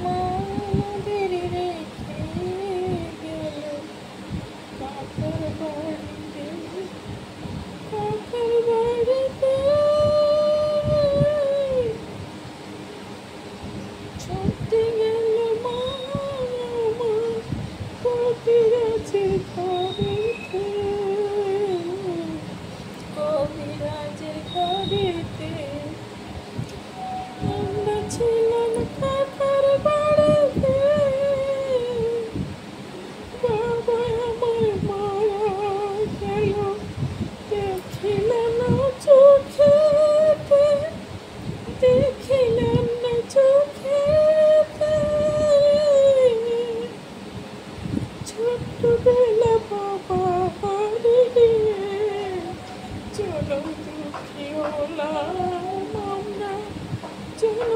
মা আমাদের রেখে গেল কাকার বাড়িতে, কাকার বাড়িতে। ছুটতে গেল মা আমার কবিরাজের ঘরেতে, কবিরাজের ঘরেতে। আমরা ছিলাম কাকার বাড়িতে, বাবা আমার মারা গেল দেখিলাম না চোখেতে, দেখিলাম না চোখেতে। ছোট্টবেলা বাবা হারিয়ে চলো দুঃখী হলাম আমরা, চলো